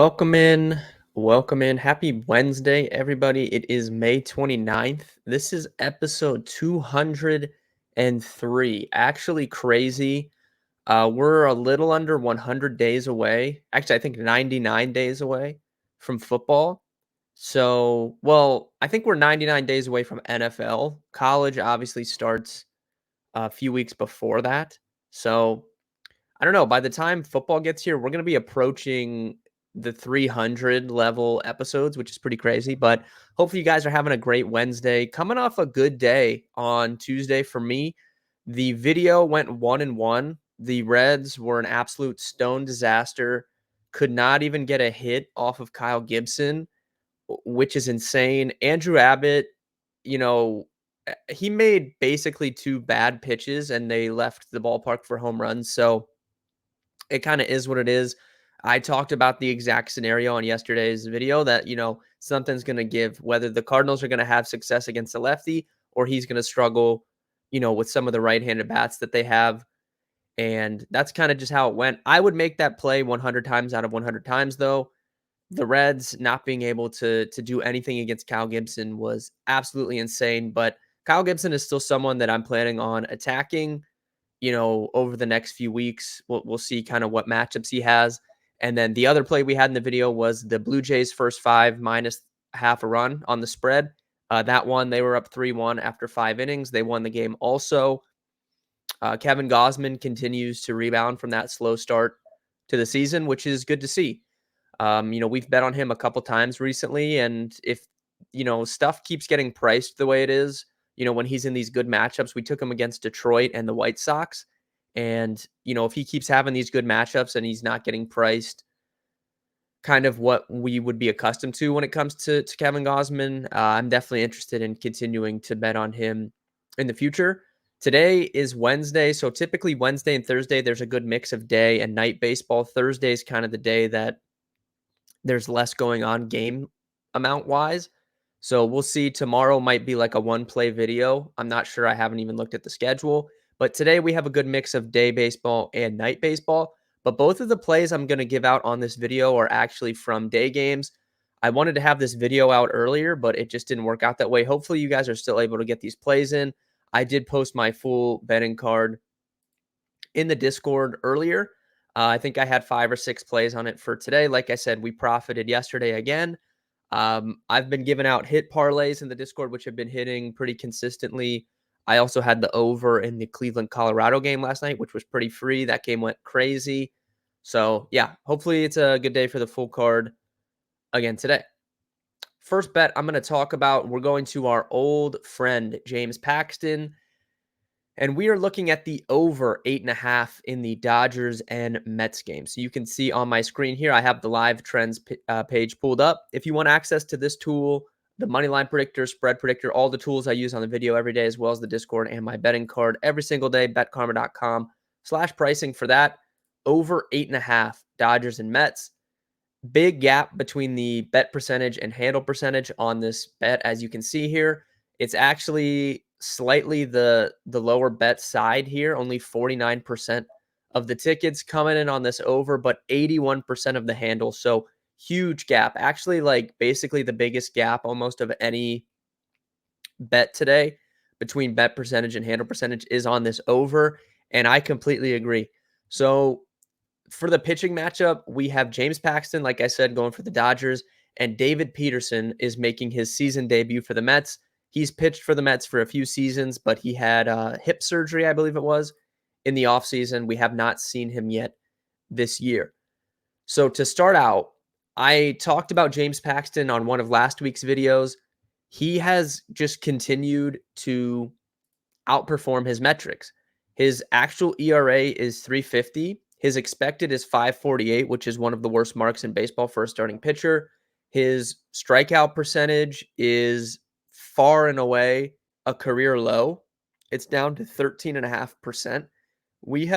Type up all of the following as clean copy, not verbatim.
Welcome in. Welcome in. Happy Wednesday, everybody. It is May 29th. This is episode 203. Actually, crazy. We're a little under 100 days away. Actually, I think 99 days away from football. So, well, I think we're 99 days away from NFL. College obviously starts a few weeks before that. So, I don't know. By the time football gets here, we're going to be approaching the 300 level episodes, which is pretty crazy. But hopefully, you guys are having a great Wednesday. Coming off a good day on Tuesday for me. The video went 1-1. The Reds were an absolute stone disaster. Could not even get a hit off of Kyle Gibson, which is insane. Andrew Abbott, he made basically two bad pitches and they left the ballpark for home runs. So, it kind of is what it is. I talked about the exact scenario on yesterday's video that, something's going to give, whether the Cardinals are going to have success against the lefty or he's going to struggle, with some of the right-handed bats that they have. And that's kind of just how it went. I would make that play 100 times out of 100 times, though. The Reds not being able to do anything against Kyle Gibson was absolutely insane. But Kyle Gibson is still someone that I'm planning on attacking over the next few weeks. We'll see kind of what matchups he has. And then the other play we had in the video was the Blue Jays first five minus half a run on the spread. That one, they were up 3-1 after 5 innings. They won the game also. Kevin Gosman continues to rebound from that slow start to the season, which is good to see. We've bet on him a couple times recently, and if stuff keeps getting priced the way it is, when he's in these good matchups, we took him against Detroit and the White Sox, and if he keeps having these good matchups and he's not getting priced, kind of what we would be accustomed to when it comes to Kevin Gosman, I'm definitely interested in continuing to bet on him in the future. Today is Wednesday, so typically Wednesday and Thursday there's a good mix of day and night baseball. Thursday is kind of the day that there's less going on game amount wise. So we'll see. Tomorrow might be like a one play video. I'm not sure. I haven't even looked at the schedule. But today we have a good mix of day baseball and night baseball. But both of the plays I'm going to give out on this video are actually from day games. I wanted to have this video out earlier, but it just didn't work out that way. Hopefully, you guys are still able to get these plays in. I did post my full betting card in the Discord earlier. I think I had 5 or 6 plays on it for today. Like I said, we profited yesterday again. I've been giving out hit parlays in the Discord, which have been hitting pretty consistently. I also had the over in the Cleveland Colorado game last night, which was pretty free. That game went crazy. So, yeah, hopefully it's a good day for the full card again today. First bet I'm going to talk about, we're going to our old friend, James Paxton. And we are looking at the over 8.5 in the Dodgers and Mets game. So you can see on my screen here, I have the live trends page pulled up. If you want access to this tool, the money line predictor, spread predictor, all the tools I use on the video every day, as well as the Discord and my betting card every single day, betkarma.com/pricing for that. Over 8.5 Dodgers and Mets. Big gap between the bet percentage and handle percentage on this bet, as you can see here. It's actually slightly the lower bet side here. Only 49% of the tickets coming in on this over, but 81% of the handle. So huge gap. Actually, like basically the biggest gap almost of any bet today between bet percentage and handle percentage is on this over. And I completely agree. So for the pitching matchup, we have James Paxton, like I said, going for the Dodgers, and David Peterson is making his season debut for the Mets. He's pitched for the Mets for a few seasons, but he had hip surgery, I believe it was, in the offseason. We have not seen him yet this year. So to start out, I talked about James Paxton on one of last week's videos. He has just continued to outperform his metrics. His actual ERA is 3.50. His expected is 5.48, which is one of the worst marks in baseball for a starting pitcher. His strikeout percentage is far and away a career low. It's down to 13.5%. We've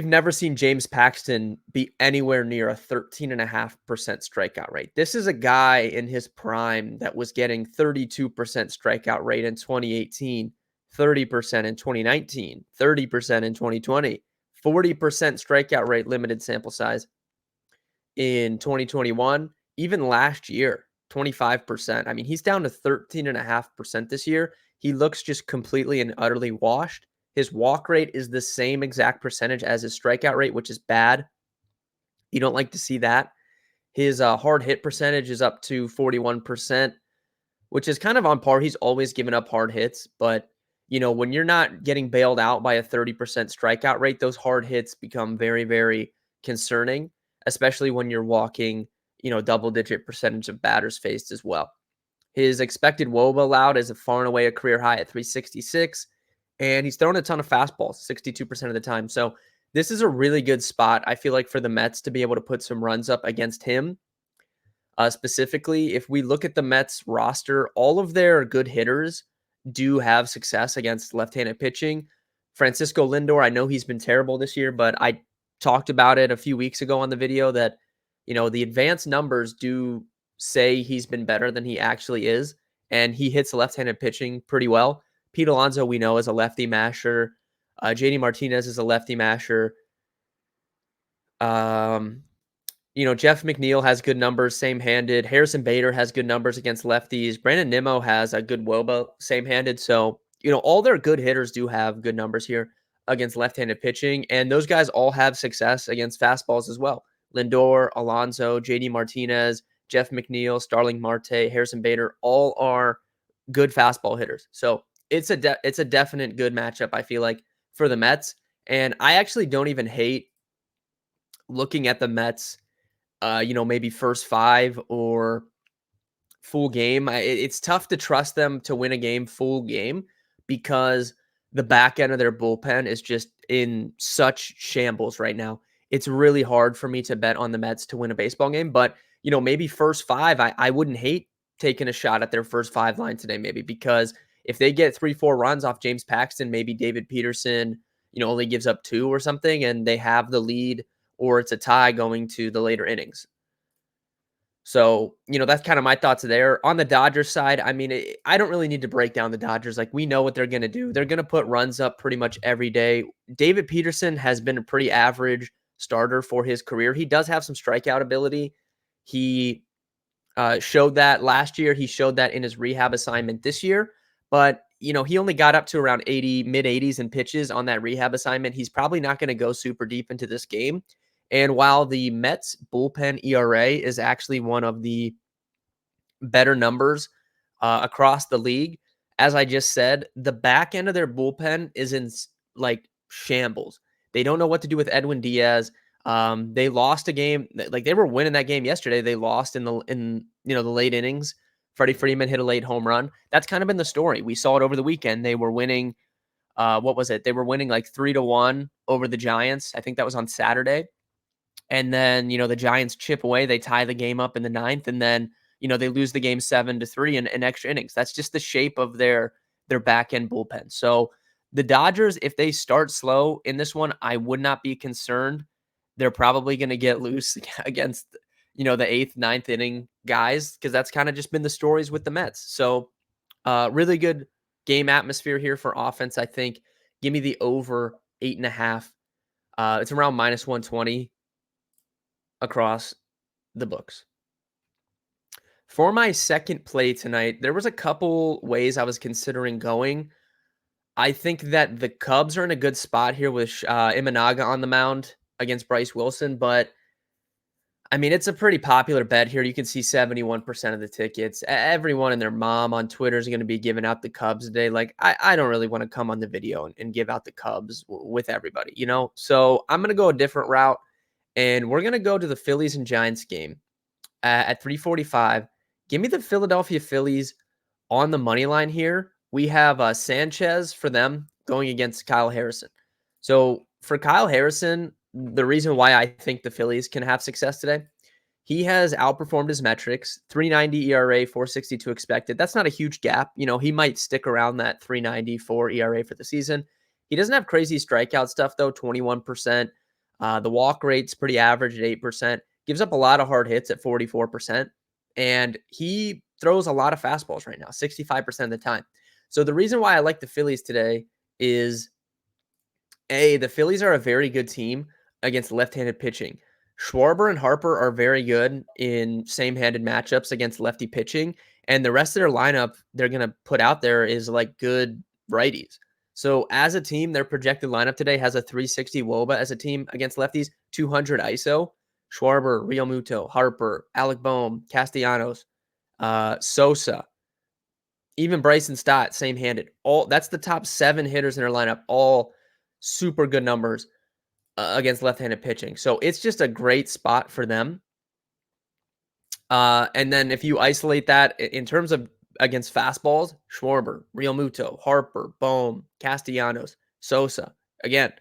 never seen James Paxton be anywhere near a 13.5% strikeout rate. This is a guy in his prime that was getting 32% strikeout rate in 2018, 30% in 2019, 30% in 2020, 40% strikeout rate, limited sample size in 2021, even last year, 25%. I mean, he's down to 13.5% this year. He looks just completely and utterly washed. His walk rate is the same exact percentage as his strikeout rate, which is bad. You don't like to see that. His hard hit percentage is up to 41%, which is kind of on par. He's always given up hard hits, but when you're not getting bailed out by a 30% strikeout rate, those hard hits become very, very concerning, especially when you're walking, double digit percentage of batters faced as well. His expected WOBA allowed is far and away a career high at 366, and he's thrown a ton of fastballs, 62% of the time. So this is a really good spot, I feel like, for the Mets to be able to put some runs up against him. Specifically, if we look at the Mets roster, all of their good hitters do have success against left-handed pitching. Francisco Lindor, I know he's been terrible this year, but I talked about it a few weeks ago on the video that, the advanced numbers do say he's been better than he actually is, and he hits left-handed pitching pretty well. Pete Alonso, we know, is a lefty masher. JD Martinez is a lefty masher. Um, Jeff McNeil has good numbers, same-handed. Harrison Bader has good numbers against lefties. Brandon Nimmo has a good WOBA, same-handed. So, all their good hitters do have good numbers here against left-handed pitching, and those guys all have success against fastballs as well. Lindor, Alonso, JD Martinez, Jeff McNeil, Starling Marte, Harrison Bader, all are good fastball hitters. So it's a definite good matchup, I feel like, for the Mets. And I actually don't even hate looking at the Mets maybe first five or full game. It's tough to trust them to win a game full game because the back end of their bullpen is just in such shambles right now. It's really hard for me to bet on the Mets to win a baseball game, but maybe first five, I wouldn't hate taking a shot at their first five line today, maybe, because if they get 3-4 runs off James Paxton, maybe David Peterson, only gives up two or something, and they have the lead, or it's a tie going to the later innings. So, that's kind of my thoughts there. On the Dodgers side, I mean, I don't really need to break down the Dodgers. Like, we know what they're going to do. They're going to put runs up pretty much every day. David Peterson has been a pretty average starter for his career. He does have some strikeout ability. He showed that last year. He showed that in his rehab assignment this year. But, he only got up to around 80, mid 80s in pitches on that rehab assignment. He's probably not going to go super deep into this game. And while the Mets bullpen ERA is actually one of the better numbers across the league, as I just said, the back end of their bullpen is in like shambles. They don't know what to do with Edwin Diaz. They lost a game, like they were winning that game yesterday. They lost in the late innings. Freddie Freeman hit a late home run. That's kind of been the story. We saw it over the weekend. They were winning. What was it? They were winning like 3-1 over the Giants. I think that was on Saturday. And then, the Giants chip away. They tie the game up in the ninth. And then, they lose the game 7-3 in extra innings. That's just the shape of their back end bullpen. So the Dodgers, if they start slow in this one, I would not be concerned. They're probably going to get loose against, the eighth, ninth inning guys, because that's kind of just been the stories with the Mets. So really good game atmosphere here for offense, I think. Give me the over 8.5. It's around -120 across the books. For my second play tonight, there was a couple ways I was considering going. I think that the Cubs are in a good spot here with Imanaga on the mound against Bryce Wilson, but I mean, it's a pretty popular bet here. You can see 71% of the tickets. Everyone and their mom on Twitter is going to be giving out the Cubs today. Like, I don't really want to come on the video and give out the Cubs with everybody, So I'm going to go a different route. And we're going to go to the Phillies and Giants game at 345. Give me the Philadelphia Phillies on the money line here. We have Sanchez for them going against Kyle Harrison. So for Kyle Harrison, the reason why I think the Phillies can have success today, he has outperformed his metrics, 3.90 ERA, 4.62 expected. That's not a huge gap. He might stick around that 3.94 ERA for the season. He doesn't have crazy strikeout stuff, though, 21%. The walk rate's pretty average at 8%. Gives up a lot of hard hits at 44%. And he throws a lot of fastballs right now, 65% of the time. So the reason why I like the Phillies today is, the Phillies are a very good team against left-handed pitching. Schwarber and Harper are very good in same-handed matchups against lefty pitching, and the rest of their lineup they're gonna put out there is like good righties. So as a team, their projected lineup today has a 360 WOBA as a team against lefties, 200 ISO. Schwarber, Real Muto, Harper, Alec Boehm, Castellanos, Sosa, even Bryson Stott, same-handed. All that's the top 7 hitters in their lineup, all super good numbers against left-handed pitching. So it's just a great spot for them. And then if you isolate that in terms of against fastballs, Schwarber, Real Muto, Harper, Boehm, Castellanos, Sosa, again,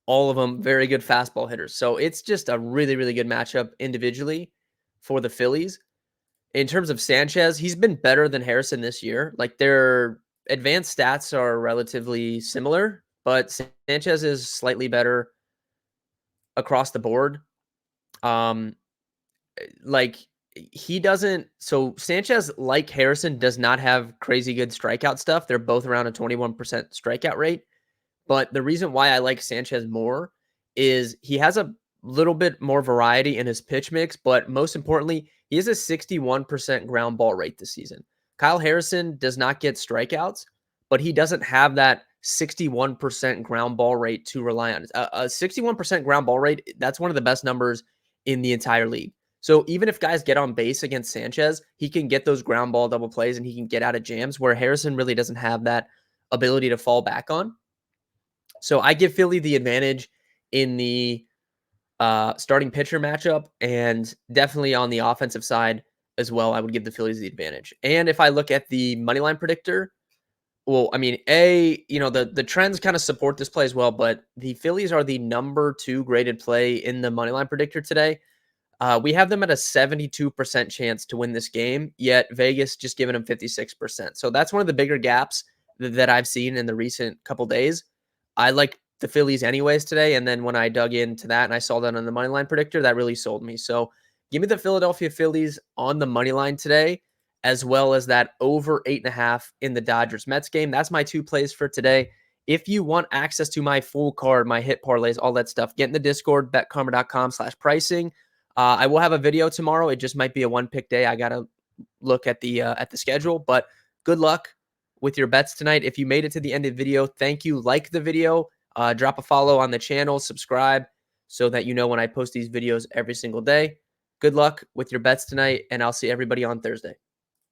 all of them very good fastball hitters. So it's just a really, really good matchup individually for the Phillies. In terms of Sanchez, he's been better than Harrison this year. Like their advanced stats are relatively similar, but Sanchez is slightly better across the board. Um, like he doesn't. So Sanchez, like Harrison, does not have crazy good strikeout stuff. They're both around a 21% strikeout rate. But the reason why I like Sanchez more is he has a little bit more variety in his pitch mix, but most importantly, he has a 61% ground ball rate this season. Kyle Harrison does not get strikeouts, but he doesn't have that 61% ground ball rate to rely on. A 61% ground ball rate, that's one of the best numbers in the entire league. So even if guys get on base against Sanchez, he can get those ground ball double plays and he can get out of jams where Harrison really doesn't have that ability to fall back on. So I give Philly the advantage in the starting pitcher matchup, and definitely on the offensive side as well. I would give the Phillies the advantage. And if I look at the money line predictor, well, I mean, the trends kind of support this play as well, but the Phillies are the number 2 graded play in the money line predictor today. We have them at a 72% chance to win this game, yet Vegas just giving them 56%. So that's one of the bigger gaps that I've seen in the recent couple days. I like the Phillies anyways today, and then when I dug into that and I saw that on the money line predictor, that really sold me. So give me the Philadelphia Phillies on the money line today, as well as that over 8.5 in the Dodgers Mets game. That's my 2 plays for today. If you want access to my full card, my hit parlays, all that stuff, get in the Discord, betkarma.com/pricing. I will have a video tomorrow. It just might be a 1-pick day. I gotta look at the schedule, but good luck with your bets tonight. If you made it to the end of the video, thank you. Like the video, drop a follow on the channel, subscribe so that you know when I post these videos every single day. Good luck with your bets tonight, and I'll see everybody on Thursday.